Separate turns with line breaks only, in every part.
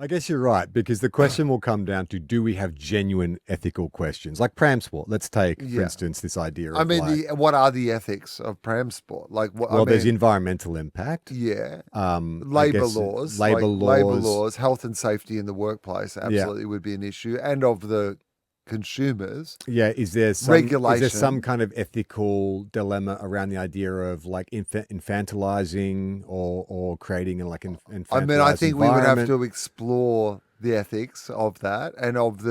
I guess you're right, because the question will come down to, do we have genuine ethical questions? Like Pramsport, let's take, for instance, this idea of
what are the ethics of Pramsport? Like, what?
Well, there's environmental impact.
Yeah.
I guess
Labor laws, health and safety in the workplace absolutely would be an issue, and of the consumers.
Yeah, is there
regulation?
Some kind of ethical dilemma around the idea of like infantilizing or creating like an infantilized
I think we would have
environment?
to explore the ethics of that and of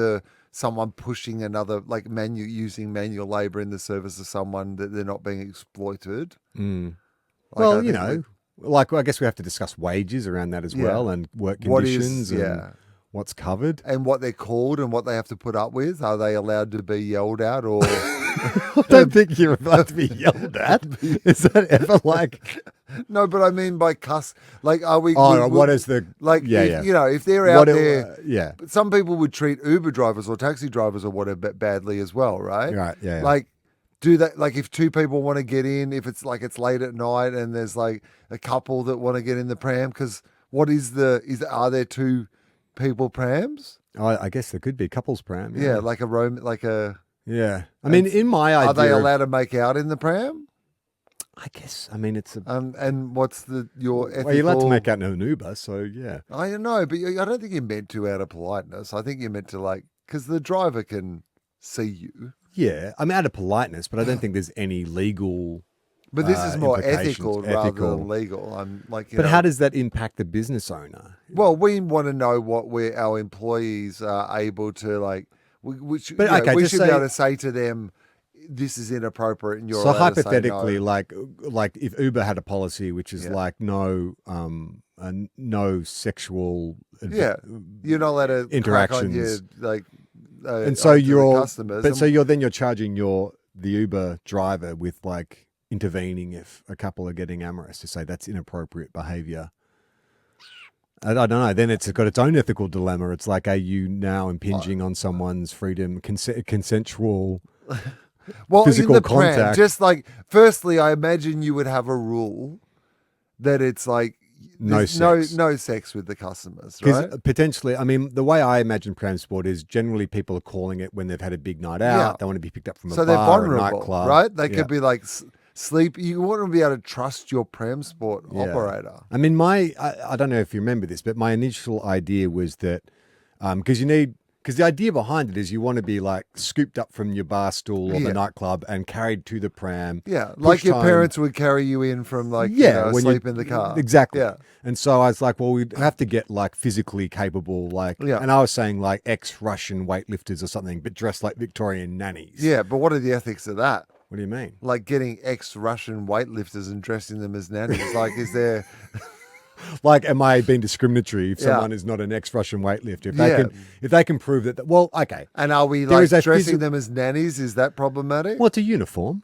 someone pushing another, like using manual labor in the service of someone that they're not being exploited.
Well, I guess we have to discuss wages around that as well, and work conditions and what's covered.
And what they're called and what they have to put up with. Are they allowed to be yelled at or...
I don't think you're allowed to be yelled at. Is that ever like...
No, but I mean by like, are we...
what is the...
Like, if they're out there... Some people would treat Uber drivers or taxi drivers or whatever badly as well, right?
Right, yeah.
Like, do that, like if two people want to get in, if it's like it's late at night and there's like a couple that want to get in the pram, because are there two people prams?
I guess there could be couples pram.
Yeah, like a
Yeah, I mean, in my idea,
are they allowed to make out in the pram?
I guess. I mean, it's a.
And what's your ethical?
Well, you're allowed to make out in an Uber, so yeah.
I know, but I don't think you're meant to out of politeness. I think you're meant to because the driver can see you.
Yeah, I mean, out of politeness, but I don't think there's any legal.
But this is more ethical rather than legal. I'm like,
but how does that impact the business owner?
Well, we want to know what our employees are able to we should be able to say to them, this is inappropriate, and you're
so
allowed
hypothetically,
to say no.
like if Uber had a policy which is no sexual
you're not allowed to
interactions
and
so
you're customers.
So you're charging the Uber driver with intervening if a couple are getting amorous, to say that's inappropriate behavior. I don't know. Then it's got its own ethical dilemma. It's like, are you now impinging on someone's freedom, consensual physical
in the
contact?
Pram, firstly, I imagine you would have a rule that it's no sex with the customers, right?
Because potentially, I mean, the way I imagine Pramsport is generally people are calling it when they've had a big night out. Yeah. They want to be picked up from a bar or a nightclub.
Right? They could be sleep. You want to be able to trust your Pramsport operator.
I mean, I don't know if you remember this, but my initial idea was that because the idea behind it is you want to be scooped up from your bar stool or the nightclub and carried to the pram.
Yeah, like your parents would carry you in from sleep in the car.
Exactly.
Yeah.
And so I was like, well, we'd have to get physically capable, and I was saying ex-Russian weightlifters or something, but dressed like Victorian nannies.
Yeah, but what are the ethics of that?
What do you mean?
Like getting ex-Russian weightlifters and dressing them as nannies. Is there...
am I being discriminatory if someone is not an ex-Russian weightlifter? If they can prove that, well, okay.
And are we dressing them as nannies? Is that problematic?
Well, it's a uniform.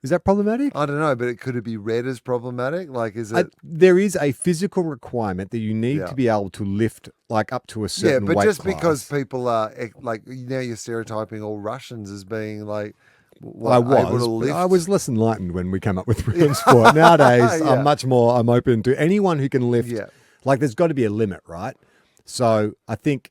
Is that problematic?
I don't know, but could it be read as problematic? Is it?
There is a physical requirement that you need to be able to lift up to a certain weight class.
Yeah, but just because people are you're stereotyping all Russians as being
I was less enlightened when we came up with Pramsport. Nowadays, I'm open to anyone who can lift. Yeah. There's got to be a limit, right? So I think,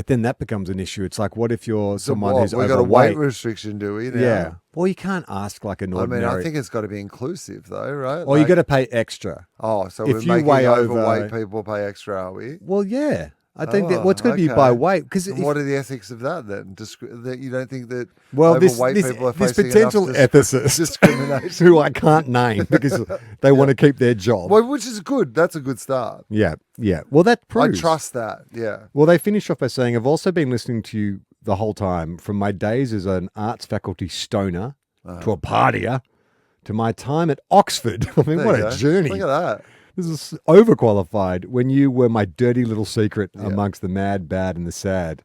then that becomes an issue. It's what if you're someone who's overweight?
We've got a weight restriction, do we? Now?
Yeah. Well, you can't ask an ordinary.
I think it's got to be inclusive, though, right?
Or you got to pay extra.
Oh, so if we're making overweight people pay extra, are we?
Well, yeah. I think that what's going to be by weight.
What are the ethics of that then? That you don't think that
overweight
people are facing
this potential ethicist
discrimination
who I can't name because they want to keep their job.
Well, which is good. That's a good start.
Yeah, yeah. Well, that proves.
I trust that. Yeah.
Well, they finish off by saying, "I've also been listening to you the whole time, from my days as an arts faculty stoner to a partier to my time at Oxford." I mean, what a journey!
Look at that.
This is overqualified. When you were my dirty little secret amongst the mad, bad, and the sad.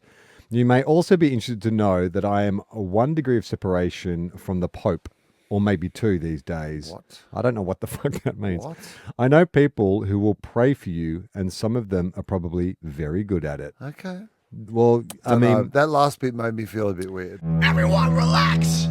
You may also be interested to know that I am 1 degree of separation from the Pope, or maybe 2 these days.
What?
I don't know what the fuck that means.
What?
I know people who will pray for you, and some of them are probably very good at it.
Okay.
Well, I mean...
that last bit made me feel a bit weird.
Everyone relax!